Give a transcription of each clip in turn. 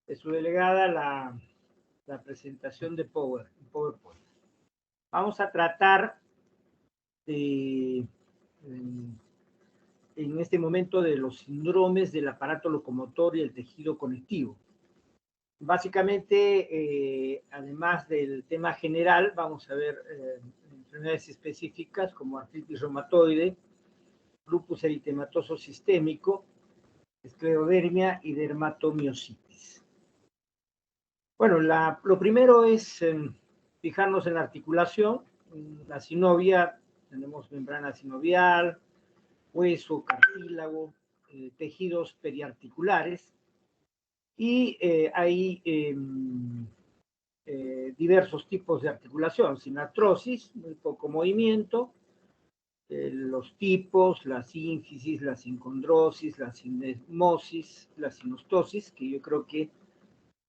de su delegada la presentación de PowerPoint. Vamos a tratar en este momento de los síndromes del aparato locomotor y el tejido conectivo. Básicamente, además del tema general, vamos a ver enfermedades específicas como artritis reumatoide, lupus eritematoso sistémico, esclerodermia y dermatomiositis. Bueno, lo primero es fijarnos en la articulación. La sinovia, tenemos membrana sinovial, hueso, cartílago, tejidos periarticulares, y hay diversos tipos de articulación: sinartrosis, muy poco movimiento, los tipos, la sínfisis, la sincondrosis, la sinesmosis, la sinostosis, que yo creo que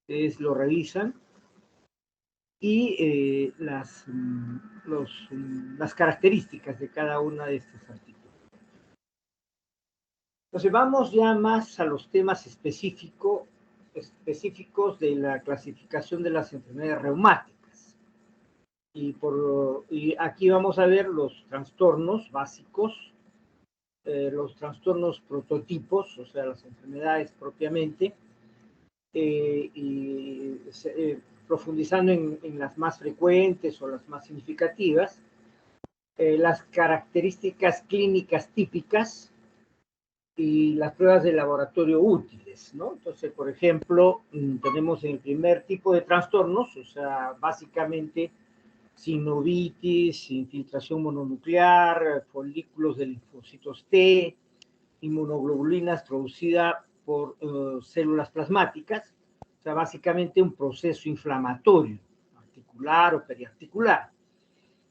ustedes lo revisan, y las características de cada una de estas articulaciones. Entonces vamos ya más a los temas específicos de la clasificación de las enfermedades reumáticas. Y aquí vamos a ver los trastornos básicos, los trastornos prototipos, o sea, las enfermedades propiamente, profundizando en las más frecuentes o las más significativas, las características clínicas típicas y las pruebas de laboratorio útiles, ¿no? Entonces, por ejemplo, tenemos el primer tipo de trastornos, o sea, básicamente sinovitis, infiltración mononuclear, folículos de linfocitos T, inmunoglobulinas producida por células plasmáticas, o sea, básicamente un proceso inflamatorio, articular o periarticular.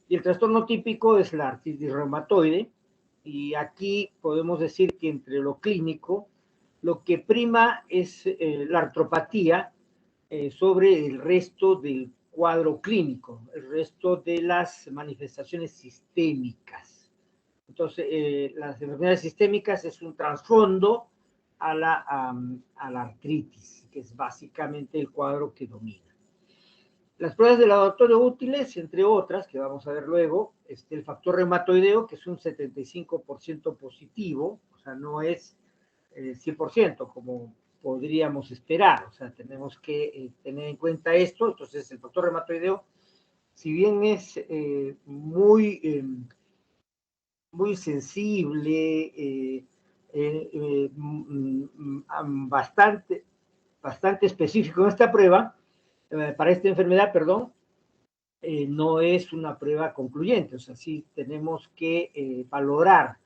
Y el trastorno típico es la artritis reumatoide, y aquí podemos decir que entre lo clínico, lo que prima es la artropatía sobre el resto del cuadro clínico, el resto de las manifestaciones sistémicas. Entonces, las enfermedades sistémicas es un trasfondo a la artritis, que es básicamente el cuadro que domina. Las pruebas de laboratorio útiles, entre otras, que vamos a ver luego, el factor reumatoideo, que es un 75% positivo, o sea, no es 100% como podríamos esperar, o sea, tenemos que tener en cuenta esto. Entonces, el factor reumatoideo, si bien es muy sensible, bastante específico en esta prueba, para esta enfermedad, perdón, no es una prueba concluyente, o sea, sí tenemos que valorar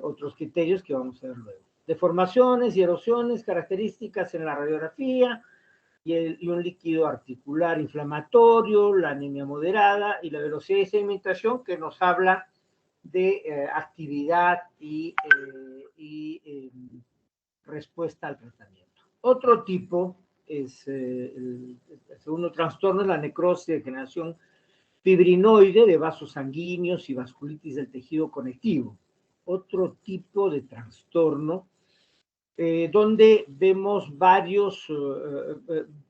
otros criterios que vamos a ver luego. Deformaciones y erosiones, características en la radiografía, y un líquido articular inflamatorio, la anemia moderada y la velocidad de sedimentación, que nos habla de actividad y respuesta al tratamiento. Otro tipo es el segundo trastorno, es la necrosis de degeneración fibrinoide de vasos sanguíneos y vasculitis del tejido conectivo. Otro tipo de trastorno donde vemos varios,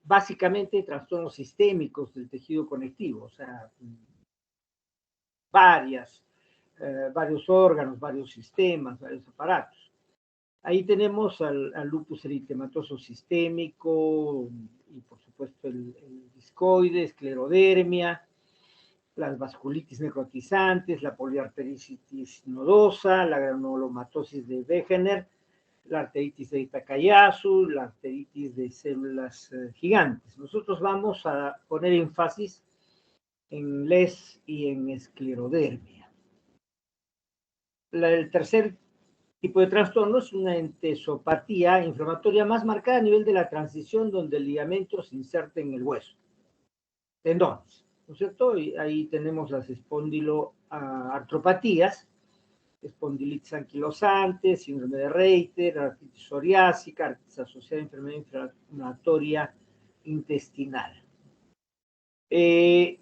básicamente trastornos sistémicos del tejido conectivo, o sea, varios órganos, varios sistemas, varios aparatos. Ahí tenemos al lupus eritematoso sistémico y, por supuesto, el discoide, esclerodermia, las vasculitis necrotizantes, la poliartericitis nodosa, la granulomatosis de Wegener, la arteritis de Takayasu, la arteritis de células gigantes. Nosotros vamos a poner énfasis en LES y en esclerodermia. El tercer tipo de trastorno es una entesopatía inflamatoria más marcada a nivel de la transición, donde el ligamento se inserta en el hueso. Tendones, ¿no es cierto? Y ahí tenemos las espondiloartropatías, espondilitis anquilosante, síndrome de Reiter, artritis psoriásica, artritis asociada a enfermedad inflamatoria intestinal. Y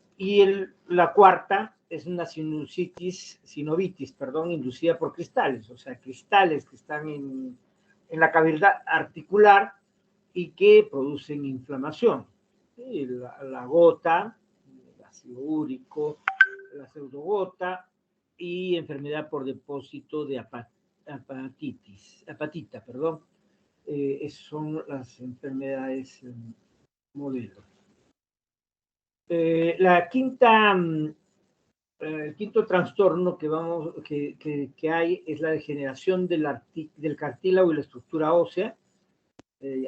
la cuarta es una sinovitis, inducida por cristales, o sea, cristales que están en la cavidad articular y que producen inflamación. La gota, el ácido úrico, la pseudogota y enfermedad por depósito de apatita, perdón. Son las enfermedades modelo. El quinto trastorno que hay es la degeneración del cartílago y la estructura ósea.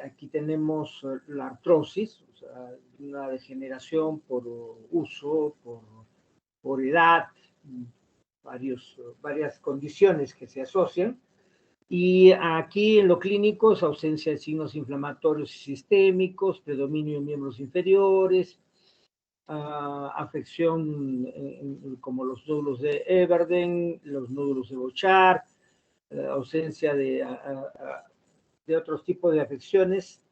Aquí tenemos la artrosis, o sea, una degeneración por uso, por edad, varias condiciones que se asocian. Y aquí en lo clínico es ausencia de signos inflamatorios y sistémicos, predominio de miembros inferiores, afección como los nódulos de Everden, los nódulos de Bouchard, ausencia de otros tipos de afecciones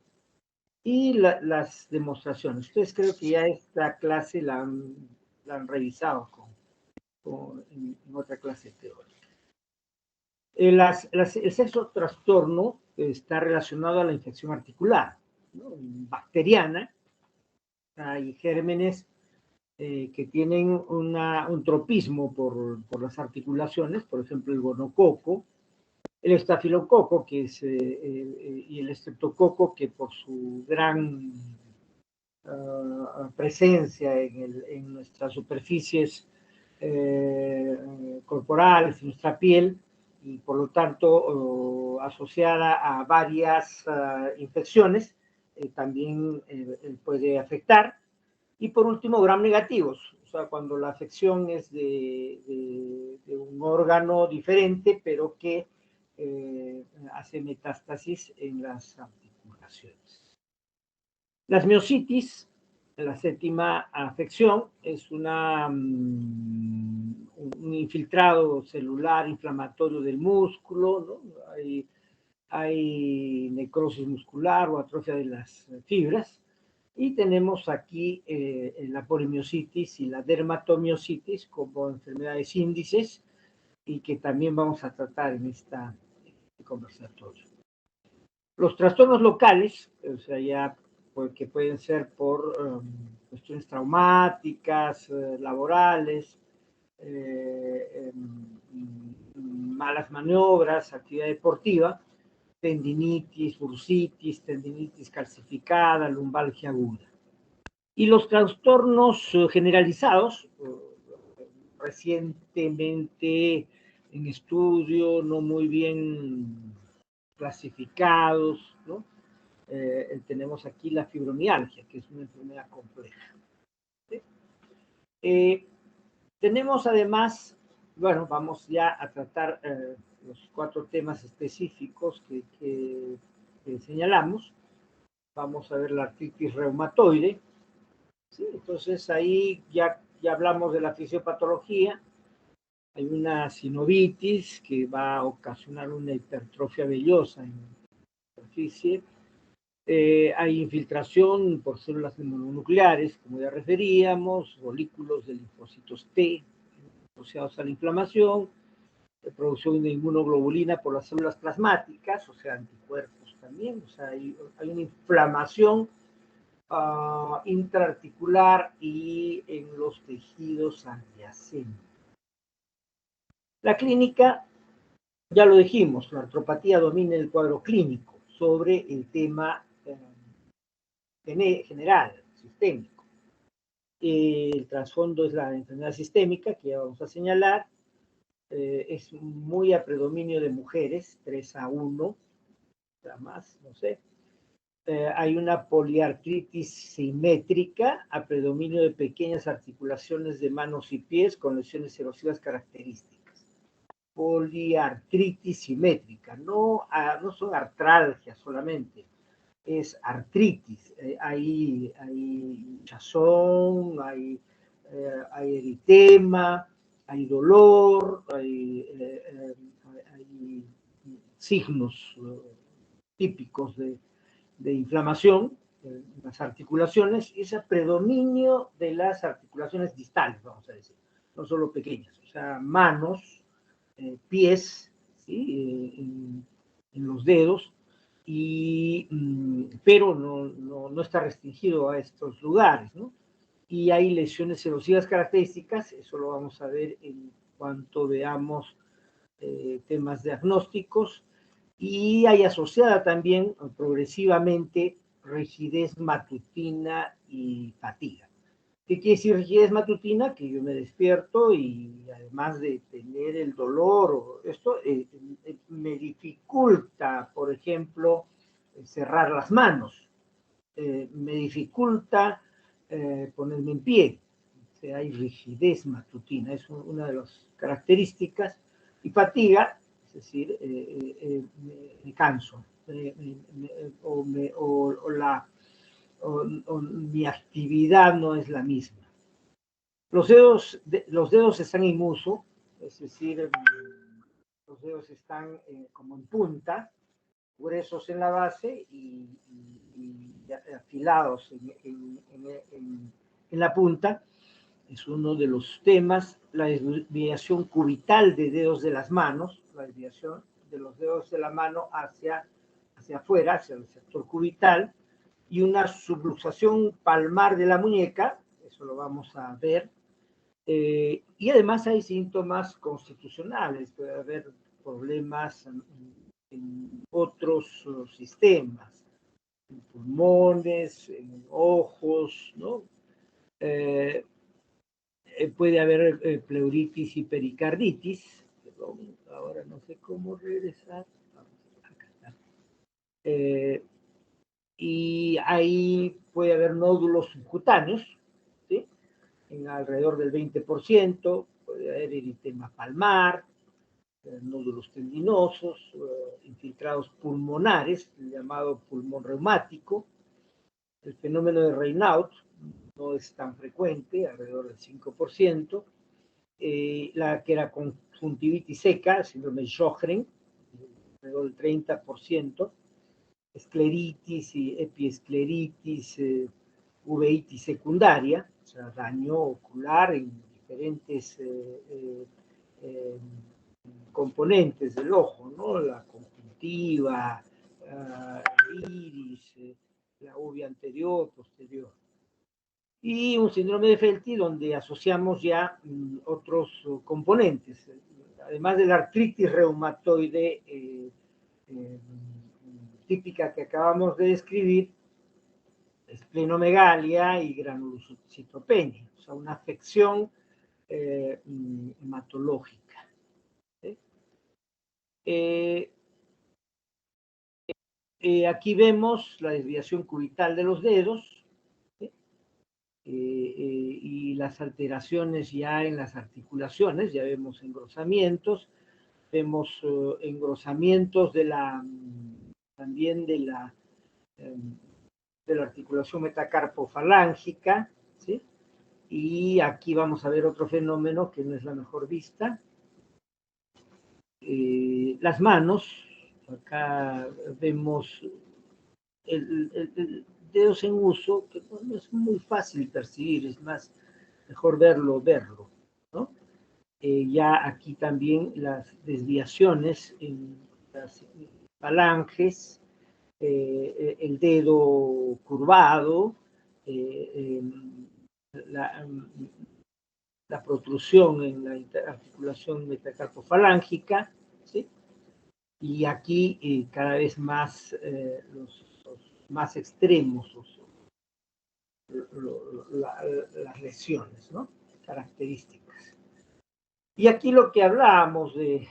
y las demostraciones. Ustedes creo que ya esta clase la han revisado en otra clase teórica. El sexto trastorno está relacionado a la infección articular, ¿no? Bacteriana. Hay gérmenes que tienen un tropismo por las articulaciones, por ejemplo el gonococo, el estafilococo y el estreptococo, que por su gran presencia en nuestras superficies corporales, en nuestra piel, y por lo tanto asociada a varias infecciones, también puede afectar. Y por último, gram negativos, o sea, cuando la afección es de un órgano diferente, pero que hace metástasis en las articulaciones. Las miositis, la séptima afección, es un infiltrado celular inflamatorio del músculo, ¿no? Hay necrosis muscular o atrofia de las fibras. Y tenemos aquí la polimiositis y la dermatomiositis como enfermedades índices y que también vamos a tratar en este conversatorio. Los trastornos locales, o sea, ya que pueden ser por cuestiones traumáticas, laborales, malas maniobras, actividad deportiva, tendinitis, bursitis, tendinitis calcificada, lumbalgia aguda. Y los trastornos generalizados, recientemente en estudio, no muy bien clasificados, ¿no? Tenemos aquí la fibromialgia, que es una enfermedad compleja. ¿Sí? Tenemos además, bueno, vamos ya a tratar los 4 temas específicos que señalamos. Vamos a ver la artritis reumatoide. ¿Sí? Entonces ahí ya hablamos de la fisiopatología. Hay una sinovitis que va a ocasionar una hipertrofia vellosa en la superficie. Hay infiltración por células mononucleares, como ya referíamos, folículos de linfocitos T asociados a la inflamación, producción de inmunoglobulina por las células plasmáticas, o sea, anticuerpos también, o sea, hay una inflamación intraarticular y en los tejidos adyacentes. La clínica, ya lo dijimos, la artropatía domina el cuadro clínico sobre el tema general, sistémico. El trasfondo es la enfermedad sistémica, que ya vamos a señalar. Es muy a predominio de mujeres, 3-1, más, no sé. Hay una poliartritis simétrica a predominio de pequeñas articulaciones de manos y pies con lesiones erosivas características. Poliartritis simétrica, no son artralgias solamente, es artritis. Hay hinchazón, hay eritema, hay dolor, hay signos típicos de inflamación en las articulaciones, y ese predominio de las articulaciones distales, vamos a decir, no solo pequeñas, o sea, manos, pies, ¿sí? En los dedos, pero no está restringido a estos lugares, ¿no? Y hay lesiones erosivas características, eso lo vamos a ver en cuanto veamos temas diagnósticos, y hay asociada también progresivamente rigidez matutina y fatiga. ¿Qué quiere decir rigidez matutina? Que yo me despierto y además de tener el dolor o esto, me dificulta, por ejemplo, cerrar las manos, me dificulta ponerme en pie. O sea, hay rigidez matutina, es una de las características. Y fatiga, es decir, me canso, o mi actividad no es la misma. Los dedos están en uso, es decir, los dedos están como en punta, gruesos en la base y afilados en la punta. Es uno de los temas. La desviación cubital de dedos de las manos, la desviación de los dedos de la mano hacia afuera, hacia el sector cubital, y una subluxación palmar de la muñeca, eso lo vamos a ver. Y además hay síntomas constitucionales, puede haber problemas en otros sistemas, en pulmones, en ojos, ¿no? Puede haber pleuritis y pericarditis. Perdón, ahora no sé cómo regresar. Acá está. Y ahí puede haber nódulos subcutáneos, ¿sí? En alrededor del 20%, puede haber eritema palmar, nódulos tendinosos, infiltrados pulmonares, el llamado pulmón reumático. El fenómeno de Raynaud no es tan frecuente, alrededor del 5%. La que era conjuntivitis seca, síndrome de Sjögren, alrededor del 30%. Escleritis y epiescleritis, uveitis secundaria, o sea, daño ocular en diferentes componentes del ojo, ¿no? La conjuntiva, el iris, la uvea anterior, posterior. Y un síndrome de Felty donde asociamos ya otros componentes, además de la artritis reumatoide típica que acabamos de describir, esplenomegalia y granulocitopenia, o sea, una afección hematológica. ¿Sí? Aquí vemos la desviación cubital de los dedos, ¿sí? Y las alteraciones ya en las articulaciones, ya vemos engrosamientos, vemos engrosamientos también de la articulación metacarpofalángica, ¿sí? Y aquí vamos a ver otro fenómeno que no es la mejor vista. Las manos, acá vemos el dedos en uso, que no es muy fácil percibir, es más, mejor verlo, ¿no? Ya aquí también las desviaciones en las falanges, el dedo curvado, la protrusión en la articulación metacarpofalángica, ¿sí? Y aquí cada vez más los más extremos, las lesiones, ¿no? Características. Y aquí lo que hablábamos del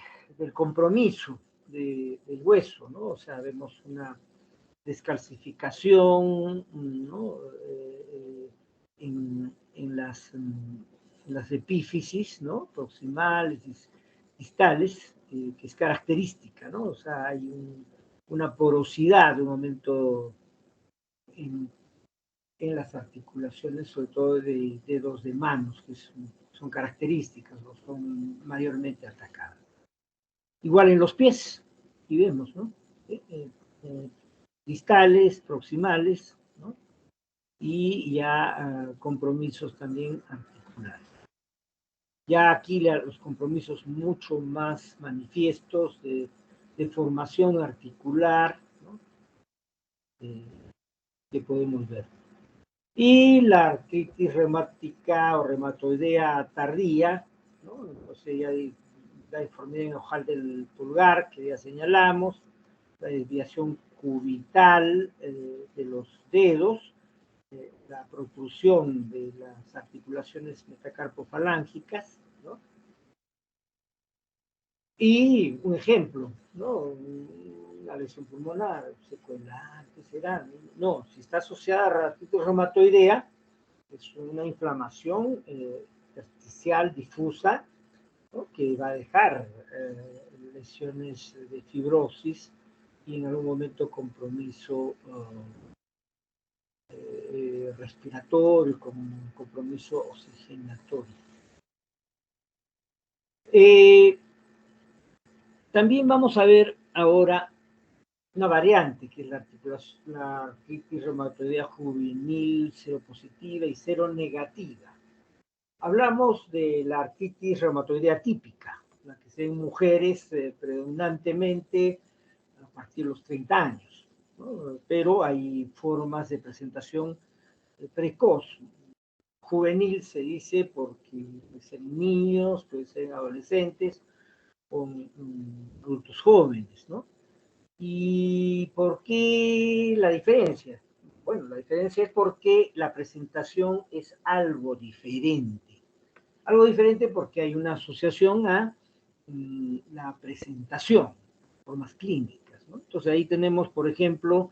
compromiso del hueso, ¿no? O sea, vemos una descalcificación, ¿no? En las epífisis, ¿no? Proximales, distales, que es característica, ¿no? O sea, hay una porosidad de un momento en las articulaciones, sobre todo de dedos de manos, que son características, o son mayormente atacadas. Igual en los pies, y vemos, ¿no? Distales, proximales, ¿no? Y ya compromisos también articulares. Ya aquí los compromisos mucho más manifiestos de formación articular, ¿no? que podemos ver. Y la artritis reumática o reumatoidea tardía, ¿no? Entonces ya hay la deformidad en ojal del pulgar, que ya señalamos, la desviación cubital de los dedos, la protrusión de las articulaciones metacarpofalángicas, ¿no? Y un ejemplo, ¿no? Una lesión pulmonar, secuelar, ¿qué será? No, si está asociada a la artritis reumatoidea, es una inflamación intersticial difusa, ¿no? Que va a dejar lesiones de fibrosis y en algún momento compromiso respiratorio, con compromiso oxigenatorio. También vamos a ver ahora una variante, que es la artritis reumatoidea juvenil seropositiva y seronegativa. Hablamos de la artritis reumatoidea típica, la que se ve en mujeres predominantemente a partir de los 30 años, ¿no? Pero hay formas de presentación precoz. Juvenil se dice porque puede ser en niños, puede ser en adolescentes o en adultos jóvenes, ¿no? ¿Y por qué la diferencia? Bueno, la diferencia es porque la presentación es algo diferente. Algo diferente porque hay una asociación a la presentación, formas clínicas, ¿no? Entonces ahí tenemos, por ejemplo,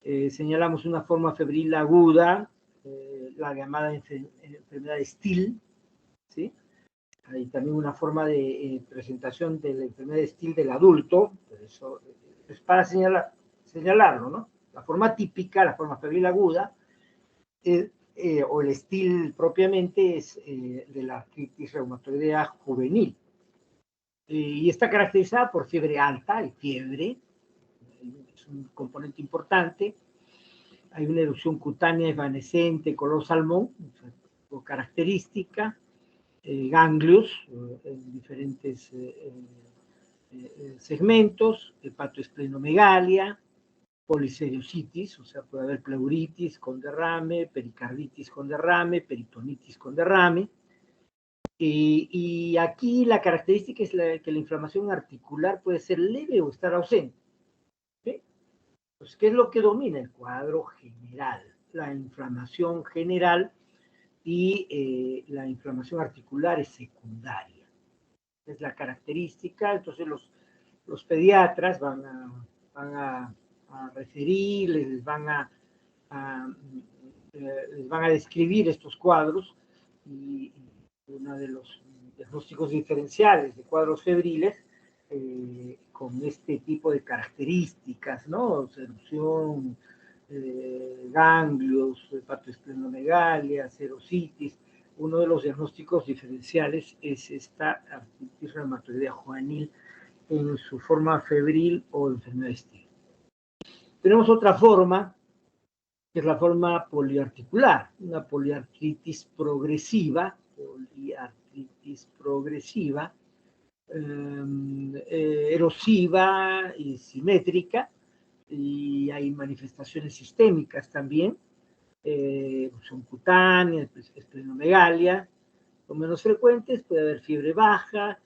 señalamos una forma febril aguda, la llamada enfermedad de Still, ¿sí? Hay también una forma de presentación de la enfermedad de Still del adulto, pero eso es para señalarlo, ¿no? La forma típica, la forma febril aguda, o el Still propiamente es de la artritis reumatoidea juvenil. Y está caracterizada por fiebre alta, y fiebre, es un componente importante. Hay una erupción cutánea evanescente, color salmón, o característica, ganglios en diferentes segmentos, hepatoesplenomegalia, poliseriositis, o sea, puede haber pleuritis con derrame, pericarditis con derrame, peritonitis con derrame. Y aquí la característica es que la inflamación articular puede ser leve o estar ausente. ¿Sí? Pues, ¿qué es lo que domina? El cuadro general, la inflamación general, y la inflamación articular es secundaria. Es la característica. Entonces los pediatras van a referir, les van a describir estos cuadros, y uno de los diagnósticos diferenciales de cuadros febriles con este tipo de características, ¿no? Erupción, ganglios, hepatoesplenomegalia, serositis. Uno de los diagnósticos diferenciales es esta artritis reumatoidea juvenil en su forma febril o enfermedad de Still. Tenemos otra forma, que es la forma poliarticular, una poliartritis progresiva, erosiva y simétrica, y hay manifestaciones sistémicas también, erupción cutánea, esplenomegalia, son menos frecuentes, puede haber fiebre baja,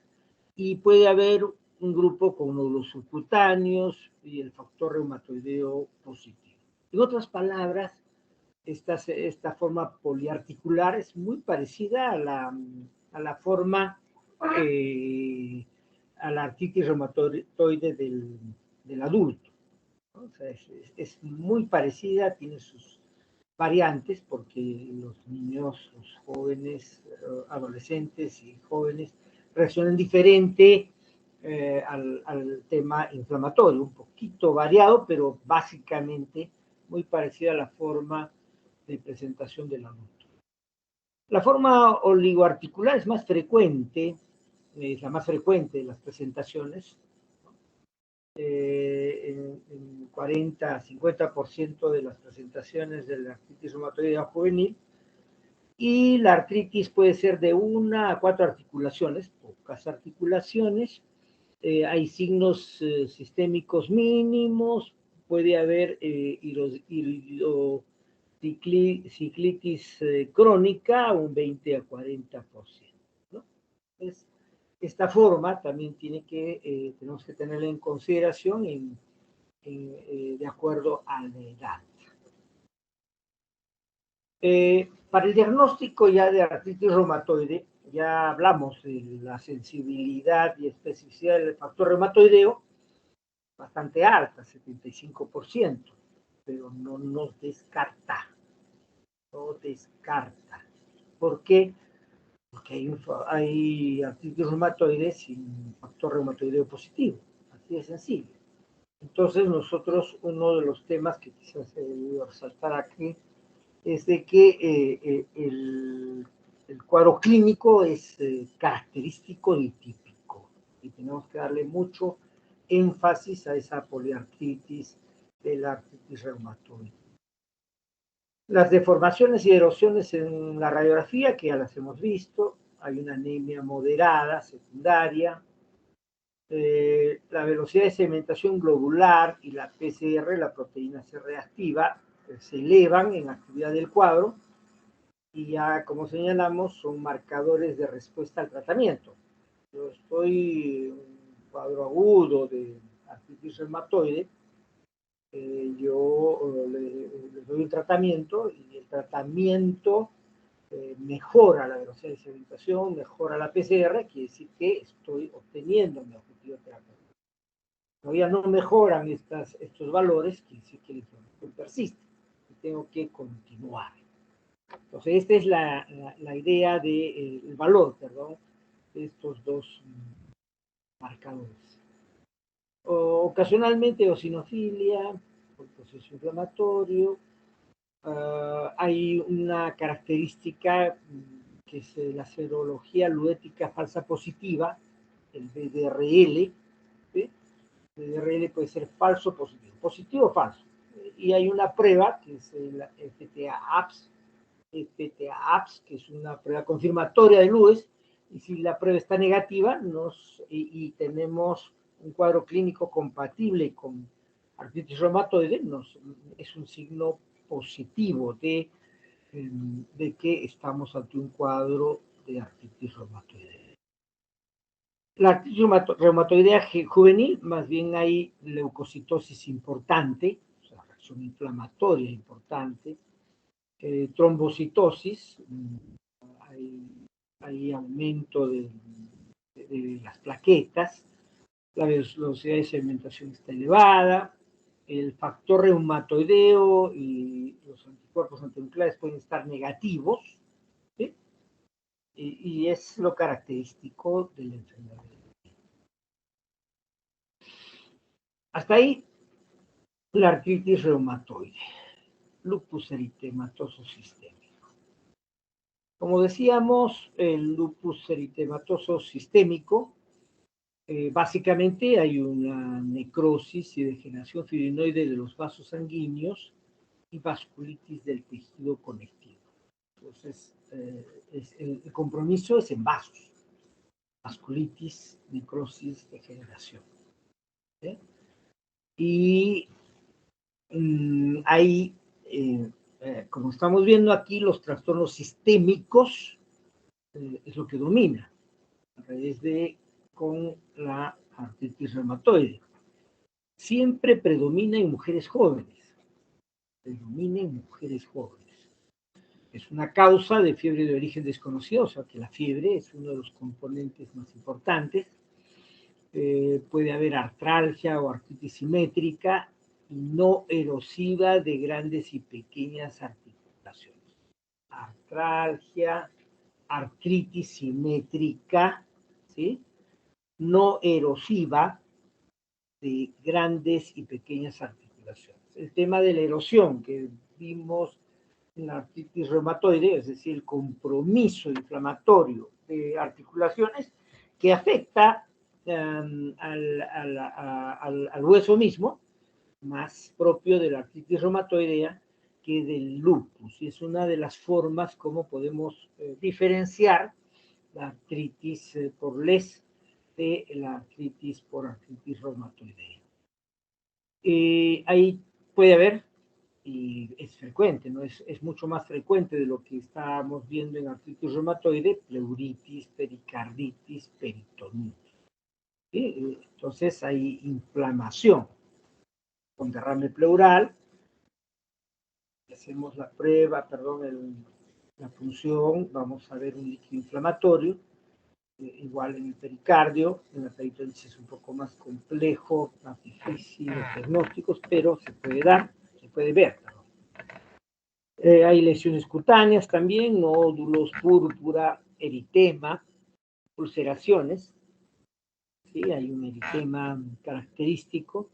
y puede haber un grupo con nódulos subcutáneos y el factor reumatoideo positivo. En otras palabras, esta forma poliarticular es muy parecida a la forma, a la artritis reumatoide del adulto, ¿no? O sea, es muy parecida, tiene sus variantes, porque los niños, los jóvenes, adolescentes y jóvenes reaccionan diferente al tema inflamatorio, un poquito variado, pero básicamente muy parecida a la forma de presentación del adulto. La forma oligoarticular es más frecuente, es la más frecuente de las presentaciones, en 40-50% de las presentaciones de la artritis reumatoidea juvenil, y la artritis puede ser de 1 a 4 articulaciones, pocas articulaciones. Hay signos sistémicos mínimos, puede haber ciclitis crónica un 20 a 40%, ¿no? Esta forma también tenemos que tenerla en consideración de acuerdo a la edad. Para el diagnóstico ya de artritis reumatoide, ya hablamos de la sensibilidad y especificidad del factor reumatoideo, bastante alta, 75%, pero no nos descarta. No descarta. ¿Por qué? Porque hay artritis reumatoide sin factor reumatoideo positivo, así de sencillo. Entonces nosotros, uno de los temas que quizás he debido resaltar aquí, es de que el cuadro clínico es característico y típico, y tenemos que darle mucho énfasis a esa poliartritis de la artritis reumatoide. Las deformaciones y erosiones en la radiografía, que ya las hemos visto, hay una anemia moderada, secundaria, la velocidad de sedimentación globular y la PCR, la proteína C reactiva, se elevan en actividad del cuadro, y ya, como señalamos, son marcadores de respuesta al tratamiento. Yo estoy en un cuadro agudo de artritis reumatoide, yo le doy un tratamiento, y el tratamiento mejora la velocidad de sedimentación, mejora la PCR, quiere decir que estoy obteniendo mi objetivo terapéutico. Todavía no mejoran estos valores, quiere decir que la inflamación persiste y tengo que continuar. Entonces, esta es la idea del valor, perdón, de estos dos marcadores. Ocasionalmente eosinofilia, por proceso inflamatorio. Hay una característica que es la serología luética falsa positiva, el BDRL. ¿Sí? El BDRL puede ser falso o positivo, positivo o falso. Y hay una prueba que es el FTA-APS, que es una prueba confirmatoria de Lewis, y si la prueba está negativa y tenemos un cuadro clínico compatible con artritis reumatoide, es un signo positivo de que estamos ante un cuadro de artritis reumatoide. La artritis reumatoidea juvenil, más bien hay leucocitosis importante, o sea, reacción inflamatoria importante, trombocitosis, hay aumento de las plaquetas, la velocidad de sedimentación está elevada, el factor reumatoideo y los anticuerpos antinucleares pueden estar negativos, ¿sí? Y es lo característico de la enfermedad. Hasta ahí la artritis reumatoide, lupus eritematoso sistémico. Como decíamos, el lupus eritematoso sistémico, básicamente hay una necrosis y degeneración fibrinoide de los vasos sanguíneos y vasculitis del tejido conectivo. Entonces, el compromiso es en vasos, vasculitis, necrosis, degeneración. ¿Sí? Y hay, como estamos viendo aquí, los trastornos sistémicos es lo que domina, a través con la artritis reumatoide. Siempre predomina en mujeres jóvenes. Predomina en mujeres jóvenes. Es una causa de fiebre de origen desconocido, o sea que la fiebre es uno de los componentes más importantes. Puede haber artralgia o artritis simétrica y no erosiva de grandes y pequeñas articulaciones. Artralgia, artritis simétrica, ¿sí? No erosiva de grandes y pequeñas articulaciones. El tema de la erosión que vimos en la artritis reumatoide, es decir, el compromiso inflamatorio de articulaciones que afecta al hueso mismo, más propio de la artritis reumatoidea que del lupus, y es una de las formas como podemos diferenciar la artritis por LES de la artritis por artritis reumatoidea. Ahí puede haber, y es frecuente, ¿no? Es mucho más frecuente de lo que estábamos viendo en artritis reumatoide, pleuritis, pericarditis, peritonitis. ¿Sí? Entonces hay inflamación con derrame pleural. Hacemos la prueba, perdón, la punción, vamos a ver un líquido inflamatorio, igual en el pericardio. En la peritonitis es un poco más complejo, más difícil los diagnósticos, pero se puede dar, se puede ver. Hay lesiones cutáneas también, nódulos, púrpura, eritema, ulceraciones. ¿Sí? Hay un eritema característico.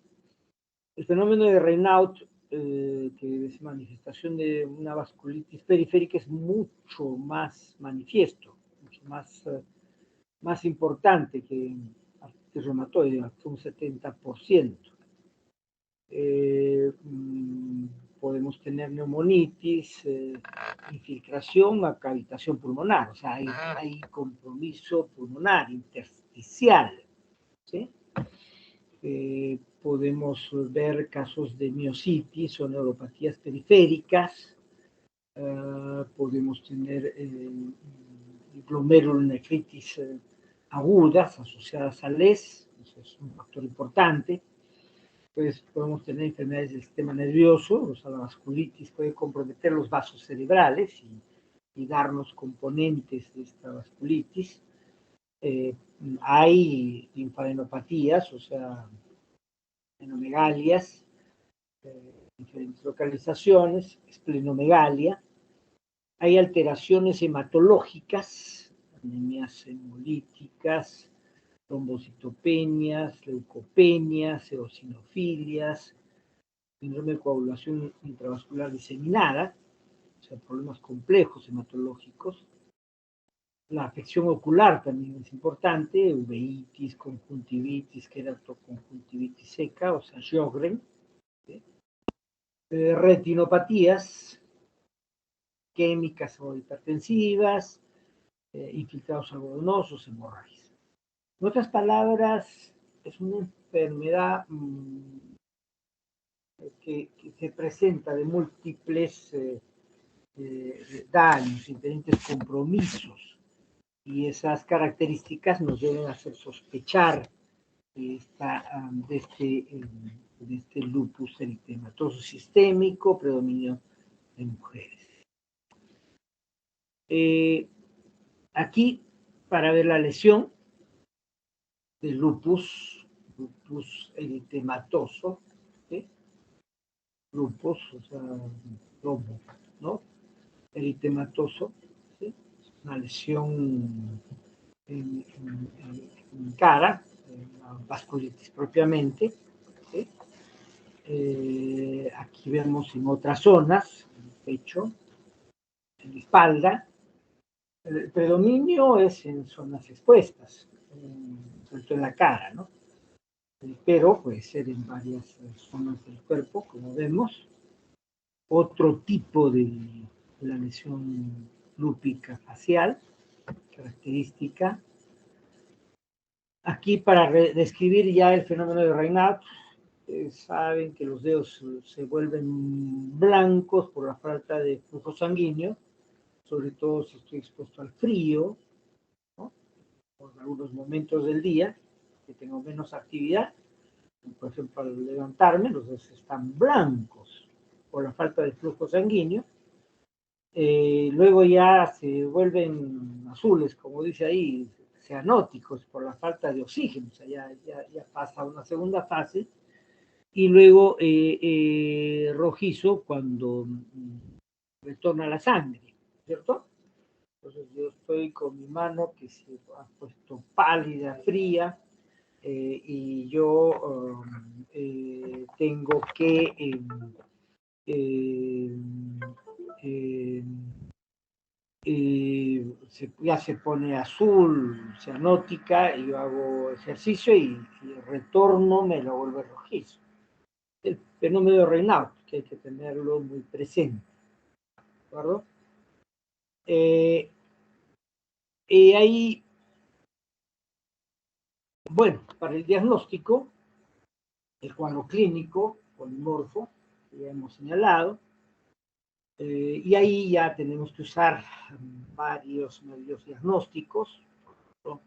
El fenómeno de Raynaud, que es manifestación de una vasculitis periférica, es mucho más manifiesto, mucho más importante que artritis reumatoide, hasta un 70%. Podemos tener neumonitis, infiltración a cavitación pulmonar, o sea, hay compromiso pulmonar intersticial, ¿sí? Podemos ver casos de miositis o neuropatías periféricas, podemos tener glomerulonefritis agudas asociadas al LES, eso es un factor importante. Pues podemos tener enfermedades del sistema nervioso, o sea, la vasculitis puede comprometer los vasos cerebrales y darnos componentes de esta vasculitis. Hay linfadenopatías, o sea, esplenomegalías, diferentes localizaciones, esplenomegalia. Hay alteraciones hematológicas, anemias hemolíticas, trombocitopenias, leucopenias, eosinofilias, síndrome de coagulación intravascular diseminada, o sea, problemas complejos hematológicos. La afección ocular también es importante, uveitis, conjuntivitis, queratoconjuntivitis seca, o sea, Sjögren. ¿Sí? Retinopatías químicas o hipertensivas, infiltrados algodonosos, hemorragias. En otras palabras, es una enfermedad que se presenta de múltiples daños, diferentes compromisos, y esas características nos deben hacer sospechar de este lupus eritematoso sistémico, predominio de mujeres. Aquí, para ver la lesión del lupus eritematoso, ¿sí? Lupus, o sea, lobo, ¿no? Eritematoso, ¿sí? Una lesión en cara, la vasculitis propiamente, ¿sí? Aquí vemos en otras zonas, en el pecho, en la espalda. El predominio es en zonas expuestas, sobre todo en la cara, ¿no? Pero puede ser en varias zonas del cuerpo, como vemos. Otro tipo de la lesión lúpica facial, característica. Aquí para describir ya el fenómeno de Raynaud, saben que los dedos se vuelven blancos por la falta de flujo sanguíneo, sobre todo si estoy expuesto al frío, ¿no? Por algunos momentos del día que tengo menos actividad, por ejemplo al levantarme los dedos están blancos por la falta de flujo sanguíneo. Luego ya se vuelven azules, como dice ahí, cianóticos por la falta de oxígeno, o sea, ya pasa a una segunda fase, y luego rojizo cuando retorna la sangre, ¿cierto? Entonces yo estoy con mi mano que se ha puesto pálida, fría, y yo tengo que ya se pone azul, cianótica, y yo hago ejercicio y retorno, me lo vuelve rojizo. El fenómeno de Raynaud, que hay que tenerlo muy presente, ¿de acuerdo? Y ahí, bueno, para el diagnóstico, el cuadro clínico polimorfo, que ya hemos señalado, y ahí ya tenemos que usar varios medios diagnósticos, ¿no?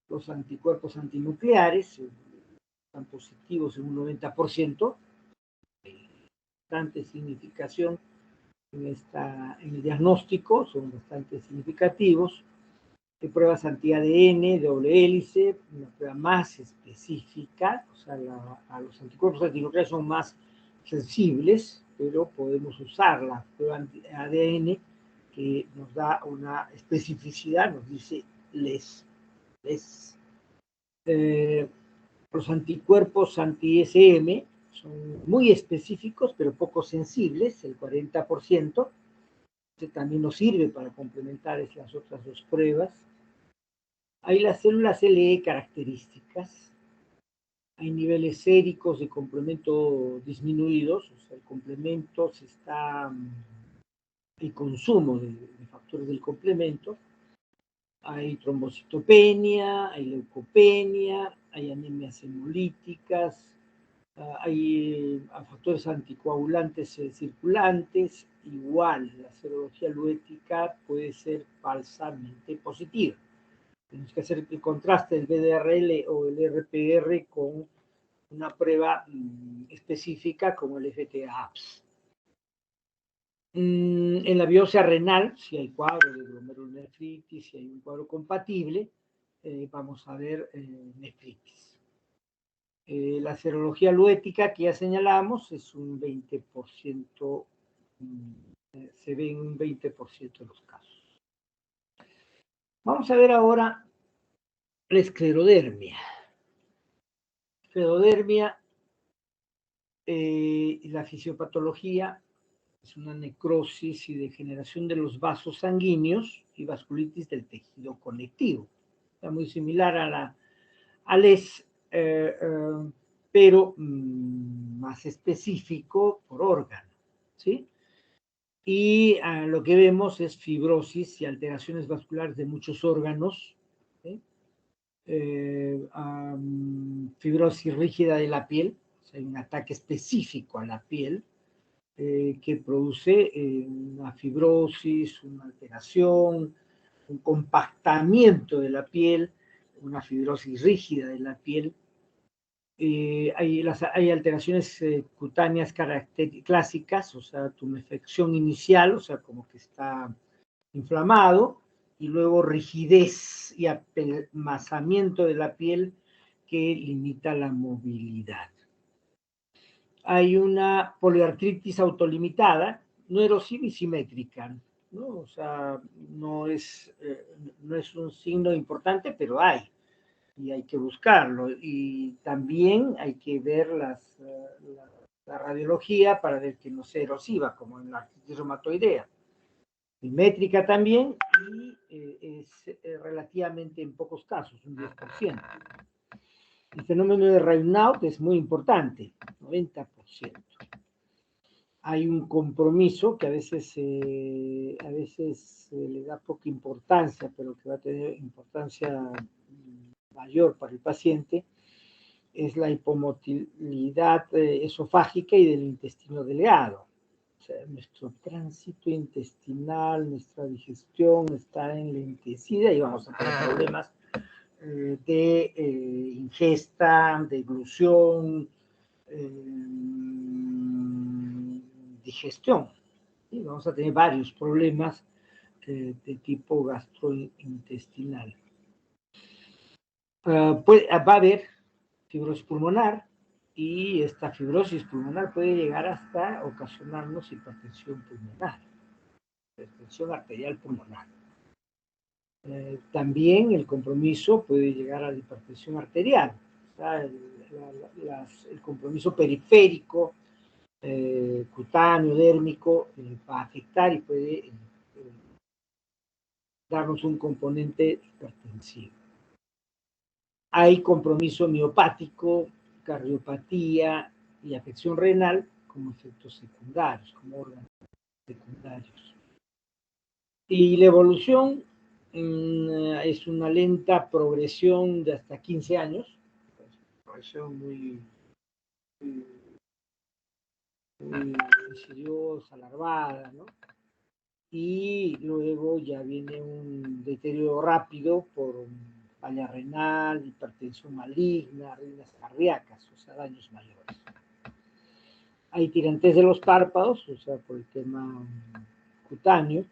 Los anticuerpos antinucleares, están positivos en un 90%, bastante significación en el diagnóstico, son bastante significativos. Hay pruebas anti-ADN, doble hélice, una prueba más específica, o sea, a los anticuerpos antinucleares son más sensibles, pero podemos usar la prueba anti-ADN que nos da una especificidad, nos dice les. Los anticuerpos anti-SM son muy específicos, pero poco sensibles, el 40%. Este también nos sirve para complementar las otras dos pruebas. Hay las células LE características, hay niveles séricos de complemento disminuidos, o sea, el complemento se está, el consumo de factores del complemento, hay trombocitopenia, hay leucopenia, hay anemias hemolíticas, hay factores anticoagulantes circulantes, igual la serología luética puede ser falsamente positiva. Tenemos que hacer el contraste del BDRL o el RPR con una prueba específica como el FT-APS. En la biopsia renal, si hay cuadro de glomerulonefritis, si hay un cuadro compatible, vamos a ver nefritis. La serología luética que ya señalamos es un 20%, se ve en un 20% de los casos. Vamos a ver ahora la esclerodermia. Esclerodermia, la fisiopatología es una necrosis y degeneración de los vasos sanguíneos y vasculitis del tejido conectivo. Está muy similar a la LES, pero más específico por órgano, ¿sí? Y lo que vemos es fibrosis y alteraciones vasculares de muchos órganos, ¿sí? Fibrosis rígida de la piel, o sea, hay un ataque específico a la piel que produce una fibrosis, una alteración, un compactamiento de la piel, una fibrosis rígida de la piel. Hay alteraciones cutáneas clásicas, o sea, tumefacción inicial, o sea, como que está inflamado, y luego rigidez y apelmazamiento de la piel que limita la movilidad. Hay una poliartritis autolimitada, no erosiva y simétrica, ¿no? O sea, no es un signo importante, pero hay, y hay que buscarlo. Y también hay que ver la radiología para ver que no sea erosiva, como en la artritis reumatoidea. Simétrica también, y es relativamente en pocos casos, un 10%. El fenómeno de Raynaud es muy importante, 90%. Hay un compromiso que a veces se le da poca importancia, pero que va a tener importancia mayor para el paciente, es la hipomotilidad esofágica y del intestino delgado. O sea, nuestro tránsito intestinal, nuestra digestión está enlentecida y vamos a tener problemas de ingesta, deglución, digestión. ¿Sí? Vamos a tener varios problemas de tipo gastrointestinal. Va a haber fibrosis pulmonar, y esta fibrosis pulmonar puede llegar hasta ocasionarnos hipertensión pulmonar, hipertensión arterial pulmonar. También el compromiso puede llegar a la hipertensión arterial, o sea, el compromiso periférico, cutáneo, dérmico, va a afectar y puede darnos un componente hipertensivo. Hay compromiso miopático, cardiopatía y afección renal como efectos secundarios, como órganos secundarios. Y la evolución es una lenta progresión de hasta 15 años, progresión muy insidiosa, larvada, ¿no? Y luego ya viene un deterioro rápido por falla renal, hipertensión maligna, arritmias cardíacas, o sea, daños mayores. Hay tirantez de los párpados, o sea, por el tema cutáneo,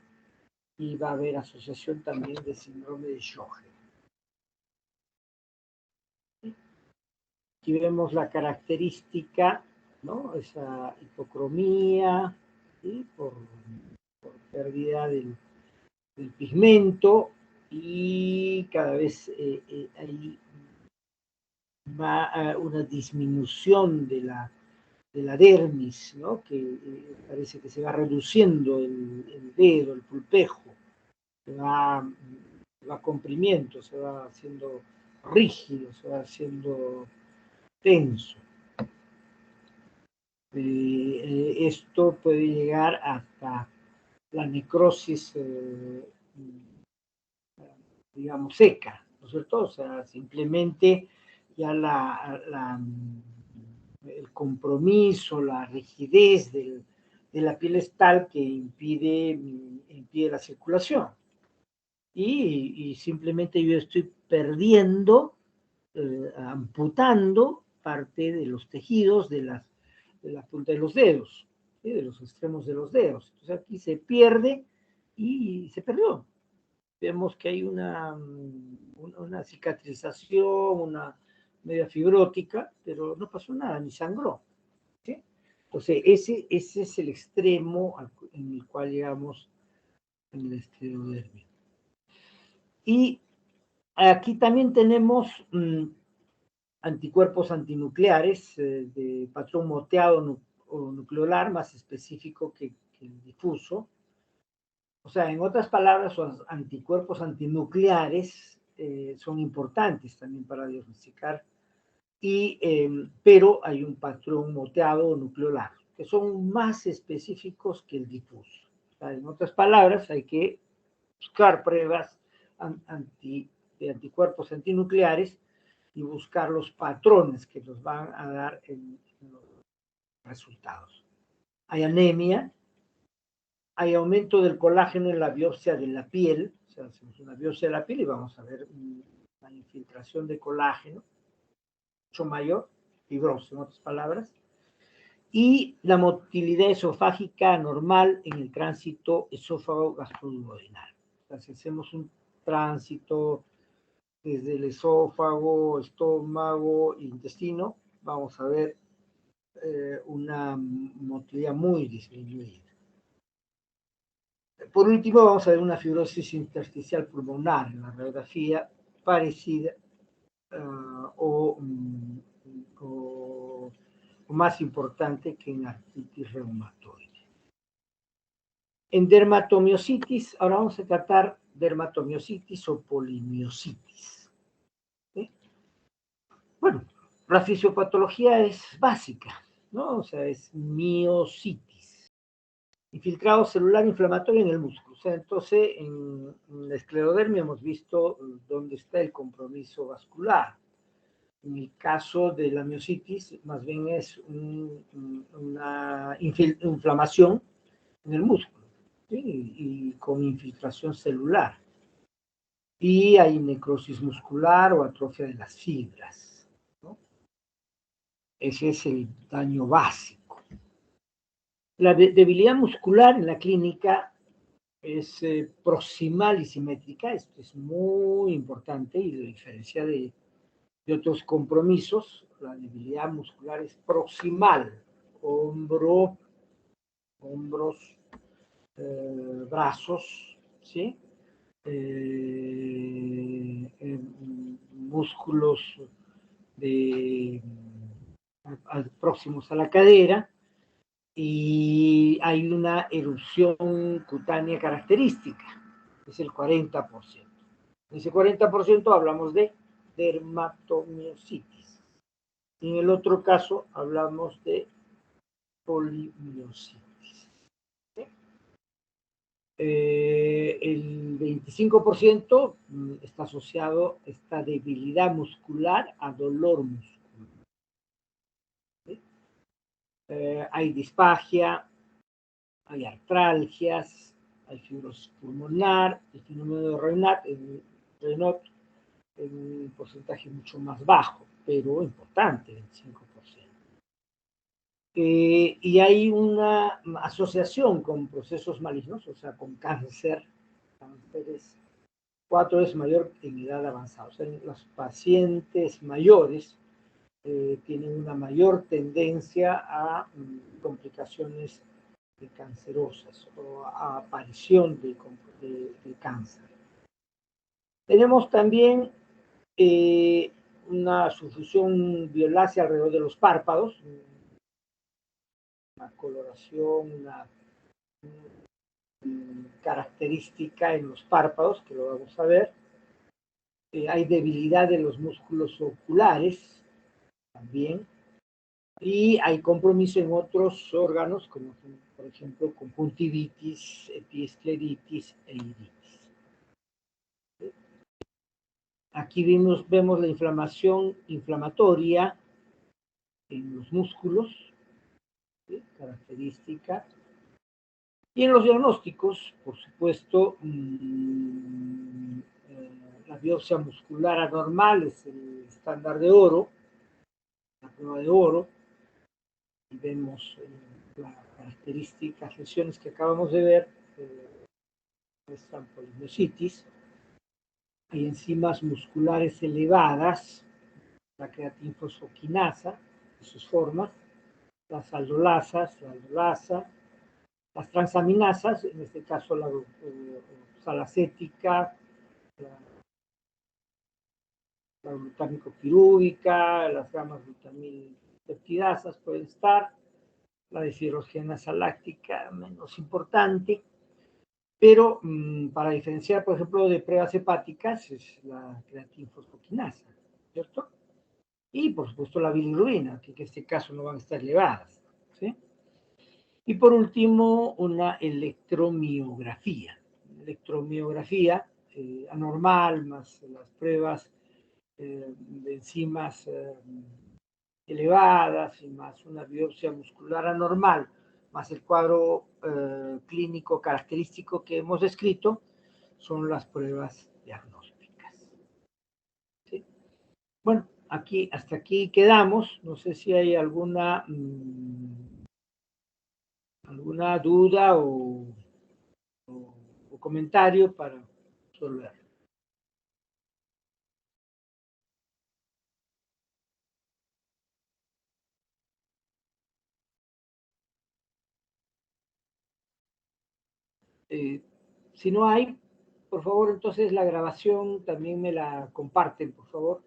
y va a haber asociación también de síndrome de Sjögren. Aquí vemos la característica, ¿no? Esa hipocromía, ¿sí? por pérdida del pigmento, y cada vez hay una disminución de la dermis, ¿no? Que parece que se va reduciendo el dedo, el pulpejo, se va comprimiendo, se va haciendo rígido, se va haciendo tenso. Esto puede llegar hasta la necrosis, digamos, seca, ¿no es cierto? O sea, simplemente ya el compromiso, la rigidez de la piel es tal que impide la circulación. Y simplemente yo estoy perdiendo, amputando parte de los tejidos de la punta de los dedos, ¿sí? De los extremos de los dedos. Entonces aquí se pierde y se perdió. Vemos que hay una cicatrización, una media fibrótica, pero no pasó nada, ni sangró. ¿Sí? Entonces ese es el extremo en el cual llegamos en el esclerodermia. Y aquí también tenemos anticuerpos antinucleares de patrón moteado o nucleolar, más específico que el difuso. O sea, en otras palabras, los anticuerpos antinucleares son importantes también para diagnosticar, pero hay un patrón moteado o nucleolar, que son más específicos que el difuso. O sea, en otras palabras, hay que buscar pruebas de anticuerpos antinucleares y buscar los patrones que nos van a dar en los resultados. Hay anemia, hay aumento del colágeno en la biopsia de la piel, o sea, hacemos una biopsia de la piel y vamos a ver una infiltración de colágeno mucho mayor, fibroso en otras palabras, y la motilidad esofágica normal en el tránsito esófago-gastroduodenal. O sea, si hacemos un tránsito desde el esófago, estómago, intestino, vamos a ver una motilidad muy disminuida. Por último, vamos a ver una fibrosis intersticial pulmonar en la radiografía parecida o más importante que en artritis reumatoide. En dermatomiositis, ahora vamos a tratar dermatomiositis o polimiositis. ¿Sí? Bueno, la fisiopatología es básica, ¿no? O sea, es miositis. Infiltrado celular inflamatorio en el músculo. O sea, entonces, en la esclerodermia hemos visto dónde está el compromiso vascular. En el caso de la miositis, más bien es una inflamación en el músculo, ¿sí? Y con infiltración celular. Y hay necrosis muscular o atrofia de las fibras, ¿no? Ese es el daño básico. La debilidad muscular en la clínica es proximal y simétrica. Esto es muy importante y lo diferencia de otros compromisos. La debilidad muscular es proximal, hombros, brazos, ¿sí? Músculos próximos a la cadera, y hay una erupción cutánea característica, es el 40%. En ese 40% hablamos de dermatomiositis. En el otro caso hablamos de polimiositis. ¿Sí? El 25% está asociado a esta debilidad muscular a dolor muscular. ¿Sí? hay disfagia, hay artralgias, hay fibrosis pulmonar, el fenómeno de Raynaud en un porcentaje mucho más bajo, pero importante, 25%. Y hay una asociación con procesos malignos, o sea, con cáncer. Cáncer es 4 veces mayor en edad avanzada. O sea, los pacientes mayores tienen una mayor tendencia a complicaciones cancerosas o a aparición de cáncer. Tenemos también una sufusión violácea alrededor de los párpados, una coloración, una característica en los párpados, que lo vamos a ver. Hay debilidad de los músculos oculares también. Y hay compromiso en otros órganos, como por ejemplo conjuntivitis, epiescleritis e iritis. Aquí vemos la inflamatoria en los músculos, ¿sí? Característica. Y en los diagnósticos, por supuesto, la biopsia muscular anormal es el estándar de oro, la prueba de oro, y vemos las características, lesiones que acabamos de ver, están polimiositis, hay enzimas musculares elevadas, la creatinfosfoquinasa, de sus formas, las aldolasas, la aldolasa, las transaminasas, en este caso la salacética, la glutámico-pirúvica, las gamas glutamilpeptidasas pueden estar, la deshidrogenasa láctica menos importante, pero para diferenciar, por ejemplo, de pruebas hepáticas es la creatinfosfoquinasa, ¿cierto? Y, por supuesto, la bilirrubina, que en este caso no van a estar elevadas, ¿sí? Y, por último, una electromiografía. Electromiografía anormal, más las pruebas de enzimas elevadas y más una biopsia muscular anormal, más el cuadro clínico característico que hemos descrito, son las pruebas diagnósticas. ¿Sí? Bueno, hasta aquí quedamos. No sé si hay alguna duda o comentario para resolver. Si no hay, por favor, entonces la grabación también me la comparten, por favor.